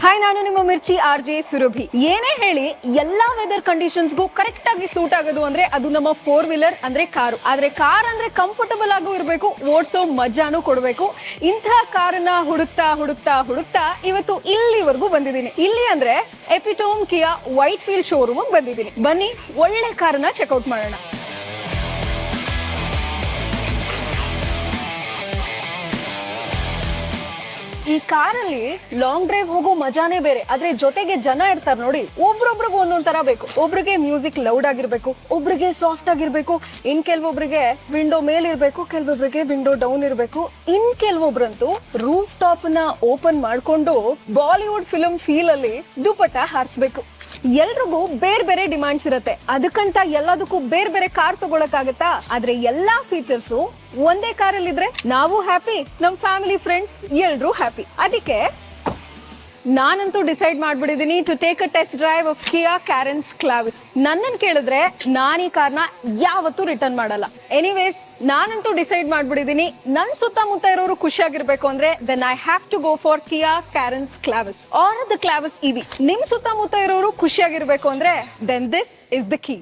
Hi, ನಾನು ನಿಮ್ಮ ಮಿರ್ಚಿ RJ Surabhi. ಏನೇ ಹೇಳಿ ಎಲ್ಲಾ ವೆದರ್ ಕಂಡೀಷನ್ಸ್ಗೂ ಕರೆಕ್ಟ್ ಆಗಿ ಸೂಟ್ ಆಗೋದು ಅಂದ್ರೆ ಅದು ನಮ್ಮ 4-ವೀಲರ್ ಅಂದ್ರೆ ಕಾರು. ಆದ್ರೆ ಕಾರ್ ಅಂದ್ರೆ ಕಂಫರ್ಟಬಲ್ ಆಗೂ ಇರಬೇಕು, ಓಡಿಸೋ ಮಜಾನು ಕೊಡಬೇಕು. ಇಂಥ ಕಾರನ್ನ ಹುಡುಕ್ತಾ ಹುಡುಕ್ತಾ ಹುಡುಕ್ತಾ ಇವತ್ತು ಇಲ್ಲಿವರೆಗೂ ಬಂದಿದ್ದೀನಿ. ಇಲ್ಲಿ ಅಂದ್ರೆ ಎಪಿಟೋಮ್ ಕಿಯಾ ವೈಟ್ ಫೀಲ್ಡ್ ಶೋರೂಮ್ ಬಂದಿದ್ದೀನಿ. ಬನ್ನಿ ಒಳ್ಳೆ ಕಾರನ್ನ ಚೆಕ್ಔಟ್ ಮಾಡೋಣ. ಈ ಕಾರಲ್ಲಿ ಲಾಂಗ್ ಡ್ರೈವ್ ಹೋಗೋ ಮಜಾನೇ ಬೇರೆ. ಆದ್ರೆ ಜೊತೆಗೆ ಜನ ಇರ್ತಾರೆ ನೋಡಿ, ಒಬ್ರೊಬ್ರಿಗೆ ಒಂದೊಂದ್ ತರ ಬೇಕು. ಒಬ್ರಿಗೆ ಮ್ಯೂಸಿಕ್ ಲೌಡ್ ಆಗಿರ್ಬೇಕು, ಒಬ್ರಿಗೆ ಸಾಫ್ಟ್ ಆಗಿರ್ಬೇಕು, ಇನ್ ಕೆಲವೊಬ್ರಿಗೆ ವಿಂಡೋ ಮೇಲ್ ಇರ್ಬೇಕು, ಕೆಲವೊಬ್ರಿಗೆ ವಿಂಡೋ ಡೌನ್ ಇರ್ಬೇಕು, ಇನ್ ಕೆಲವೊಬ್ರಂತೂ ರೂಫ್ ಟಾಪ್ ನ ಓಪನ್ ಮಾಡ್ಕೊಂಡು ಬಾಲಿವುಡ್ ಫಿಲ್ಮ್ ಫೀಲ್ ಅಲ್ಲಿ ದುಪಟ್ಟ ಹಾರಿಸ್ಬೇಕು. ಎಲ್ರಿಗೂ ಬೇರೆ ಬೇರೆ ಡಿಮಾಂಡ್ಸ್ ಇರುತ್ತೆ. ಅದಕ್ಕಂತ ಎಲ್ಲದಕ್ಕೂ ಬೇರೆ ಬೇರೆ ಕಾರ್ ತಗೊಳಕ್ಕಾಗತ್ತಾ? ಆದ್ರೆ ಎಲ್ಲಾ ಫೀಚರ್ಸ್ ಒಂದೇ ಕಾರಲ್ಲಿ ಇದ್ರೆ ನಾವು ಹ್ಯಾಪಿ, ನಮ್ ಫ್ಯಾಮಿಲಿ ಫ್ರೆಂಡ್ಸ್ ಎಲ್ರೂ ಹ್ಯಾಪಿ. ಅದಕ್ಕೆ ನಾನಂತೂ ಡಿಸೈಡ್ ಮಾಡ್ಬಿಟ್ಟಿದ್ದೀನಿ to take a test drive of Kia Carens Clavis. ನನ್ನನ್ನು ಕೇಳಿದ್ರೆ ನಾನು ಈ ಕಾರ್ನ ಯಾವತ್ತೂ ರಿಟರ್ನ್ ಮಾಡಲ್ಲ. ಎನಿವೇಸ್, ನಾನಂತೂ ಡಿಸೈಡ್ ಮಾಡ್ಬಿಟ್ಟಿದ್ದೀನಿ, ನನ್ ಸುತ್ತಮುತ್ತ ಇರೋರು ಖುಷಿಯಾಗಿರ್ಬೇಕು ಅಂದ್ರೆ then I have to go for Kia Carens Clavis or the Clavis EV. ನಿಮ್ ಸುತ್ತಮುತ್ತ ಇರೋರು ಖುಷಿಯಾಗಿರ್ಬೇಕು ಅಂದ್ರೆ then this is the key.